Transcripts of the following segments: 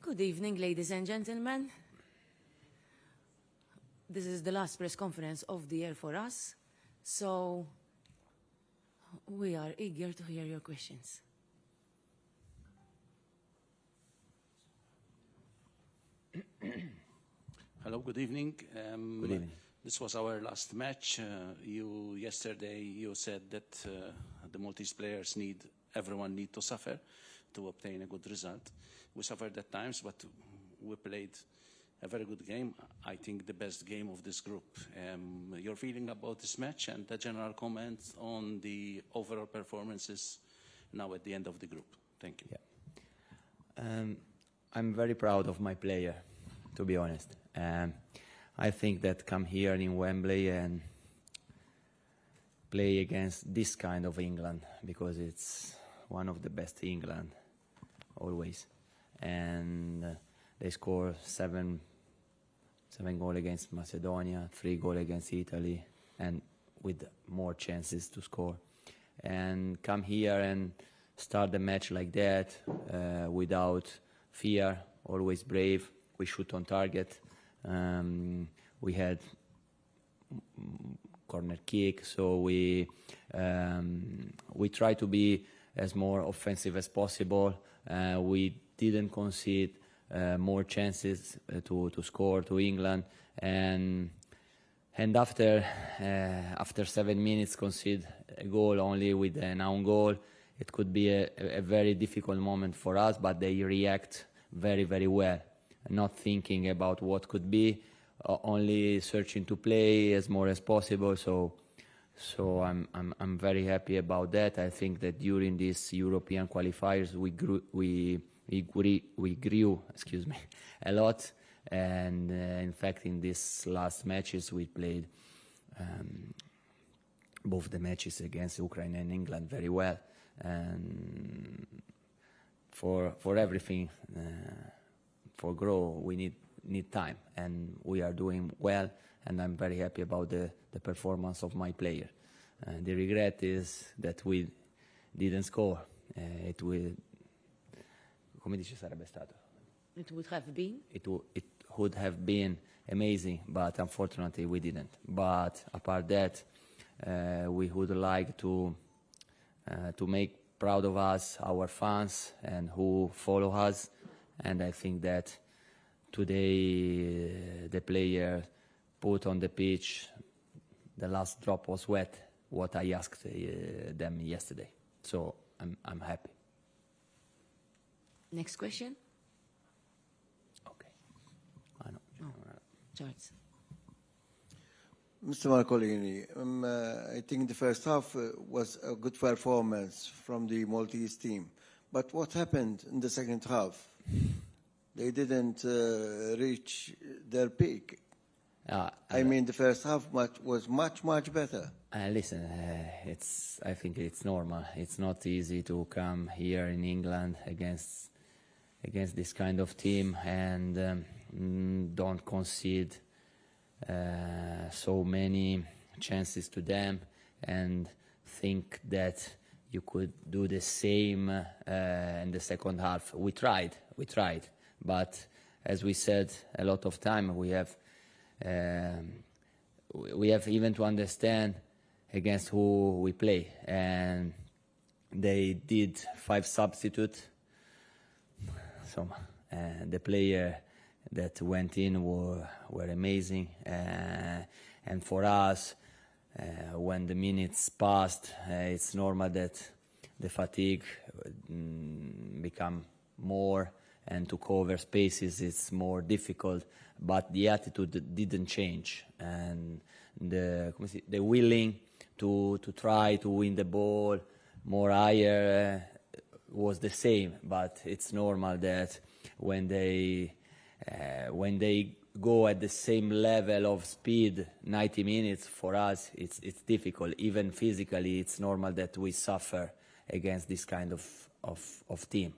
Good evening, ladies and gentlemen. This is the last press conference of the year for us, so we are eager to hear your questions. Hello, good evening. Good evening. This was our last match. Yesterday you said that the Maltese players everyone need to suffer to obtain a good result. We suffered at times, but we played a very good game. I think the best game of this group. Your feeling about this match and the general comments on the overall performances now at the end of the group. Thank you. Yeah. I'm very proud of my player, to be honest. I think that come here in Wembley and play against this kind of England, because it's one of the best England always, and they score seven goals against Macedonia, 3 goals against Italy, and with more chances to score, and come here and start the match like that, without fear, always brave. We shoot on target. We had corner kick, so we try to be as more offensive as possible. We didn't concede more chances to score to England, and after 7 minutes concede a goal only with an own goal. It could be a very difficult moment for us, but they react very, very well, not thinking about what could be, only searching to play as more as possible. So I'm very happy about that. I think that during these European qualifiers we grew a lot, and in fact in these last matches we played both the matches against Ukraine and England very well, and for everything, for grow we need time, and we are doing well, and I'm very happy about the performance of my player. The regret is that we didn't score. It would have been? It would have been amazing, but unfortunately we didn't. But apart that, we would like to make proud of us, our fans, and who follow us, and I think that today the player put on the pitch, the last drop was wet, what I asked them yesterday. So I'm happy. Next question? Okay. Charles. Mr. Marcolini, I think the first half was a good performance from the Maltese team. But what happened in the second half? They didn't reach their peak. I mean, the first half was much better. Listen, I think it's normal. It's not easy to come here in England against this kind of team and don't concede so many chances to them and think that you could do the same in the second half. We tried, but as we said a lot of time, we have even to understand against who we play, and they did 5 substitutes. So the player that went in were amazing, and for us, when the minutes passed, it's normal that the fatigue become more, and to cover spaces it's more difficult, but the attitude didn't change, and the willing to try to win the ball more higher was the same. But it's normal that when they go at the same level of speed 90 minutes, for us it's difficult. Even physically, it's normal that we suffer against this kind of team.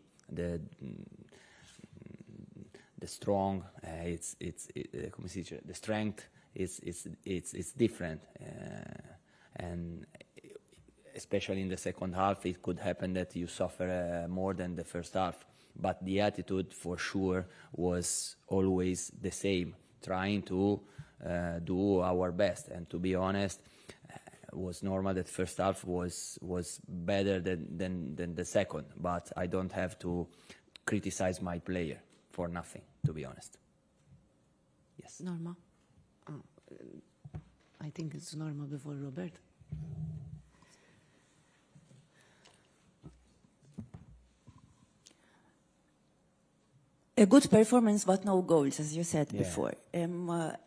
The strong, the strength is different, and especially in the second half, it could happen that you suffer more than the first half. But the attitude, for sure, was always the same, trying to do our best. And to be honest, it was normal that first half was better than the second. But I don't have to criticize my player for nothing, to be honest. Yes. Norma? I think it's Norma before Robert. A good performance, but no goals, as you said Yeah. before.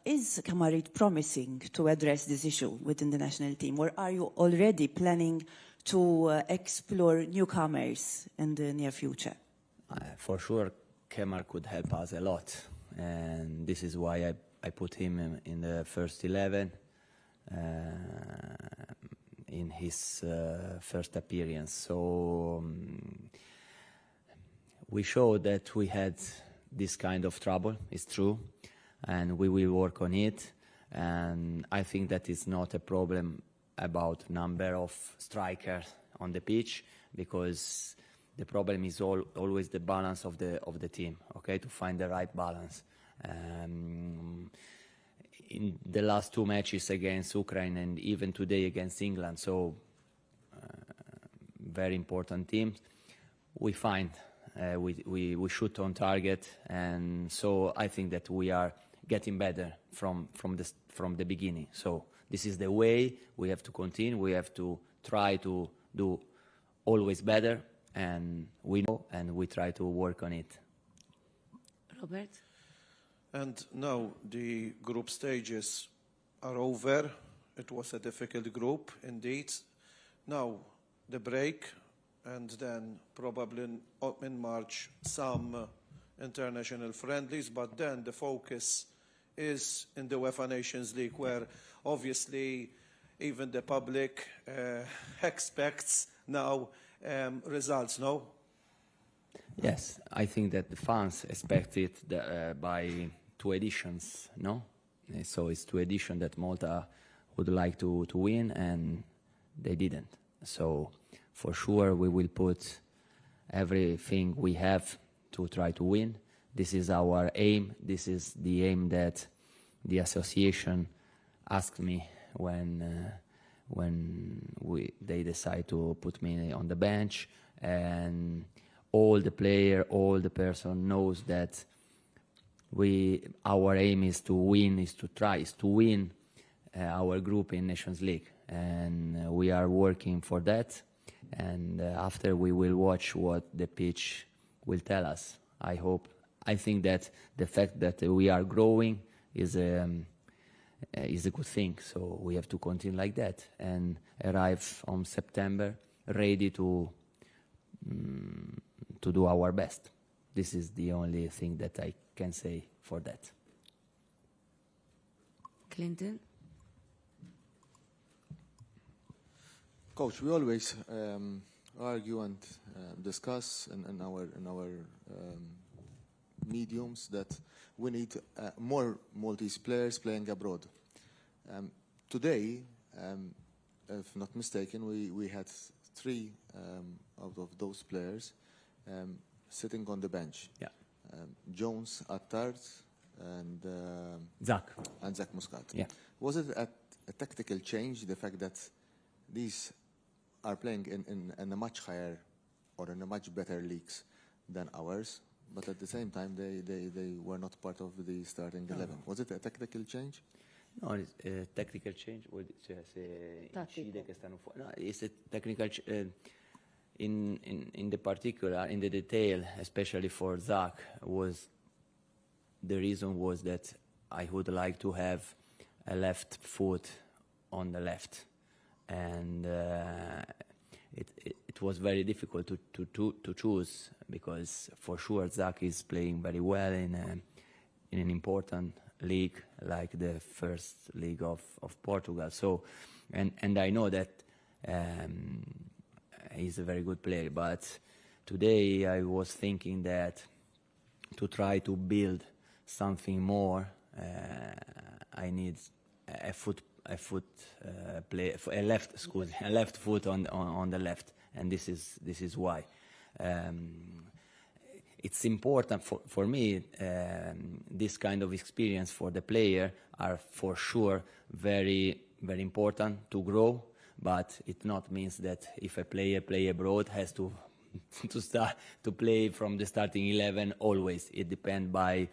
Is Kamarit promising to address this issue within the national team, or are you already planning to explore newcomers in the near future? For sure, Kemar could help us a lot, and this is why I put him in the first 11 in his first appearance. So we showed that we had this kind of trouble, it's true, and we will work on it. And I think that it's not a problem about number of strikers on the pitch, because the problem is always the balance of the team, okay, to find the right balance. In the last two matches against Ukraine and even today against England, so very important teams, we find we shoot on target, and so I think that we are getting better from the beginning. So this is the way we have to continue. We have to try to do always better, and we know, and we try to work on it. Robert? And now the group stages are over. It was a difficult group indeed. Now the break, and then probably in March some international friendlies, but then the focus is in the UEFA Nations League, where obviously even the public expects now results, no? Yes, I think that the fans expect it by 2 editions, no? So it's 2 editions that Malta would like to win, and they didn't. So for sure we will put everything we have to try to win. This is our aim. This is the aim that the association asked me when they decide to put me on the bench, and all the player, all the person knows that our aim is to win, is to win our group in Nations League, and we are working for that. And after we will watch what the pitch will tell us. I think that the fact that we are growing is a good thing. So we have to continue like that and arrive on September ready to do our best. This is the only thing that I can say for that. Clinton? Coach, we always argue and discuss in our mediums that we need more Maltese players playing abroad. Today, if not mistaken, we had 3 out of those players sitting on the bench. Yeah. Jones, Attard, and Zach Muscat. Yeah. Was it a tactical change, the fact that these are playing in a much higher or in a much better leagues than ours, but at the same time they were not part of the starting 11? Was it a tactical change? No, it's a tactical change. No, it's a technical in the particular, in the detail, especially for Zach, the reason was that I would like to have a left foot on the left, and it was very difficult to choose, because for sure Zach is playing very well in an important league like the first league of Portugal. So, and I know that he's a very good player, but today I was thinking that to try to build something more, I need a left foot on the left, and this is why. It's important for me. This kind of experience for the player are for sure very, very important to grow. But it not means that if a player play abroad has to start to play from the starting 11 always. It depends by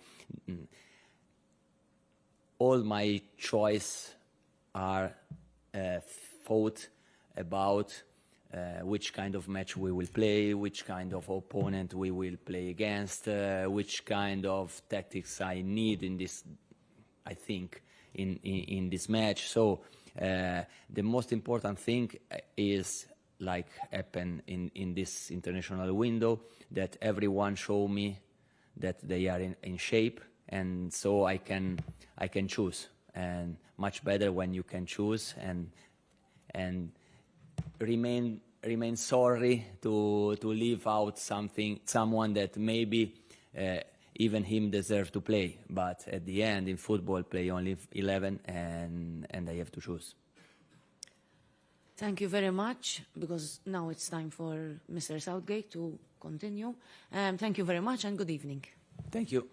all my choice are thought about which kind of match we will play, which kind of opponent we will play against, which kind of tactics I need in this, I think, in this match. So the most important thing is, like happen in this international window, that everyone show me that they are in shape, and so I can choose. And much better when you can choose and remain sorry to leave out someone that maybe even him deserve to play, but at the end in football play only 11 and I have to choose. Thank you very much, because now it's time for Mr. Southgate to continue. Thank you very much and good evening. Thank you.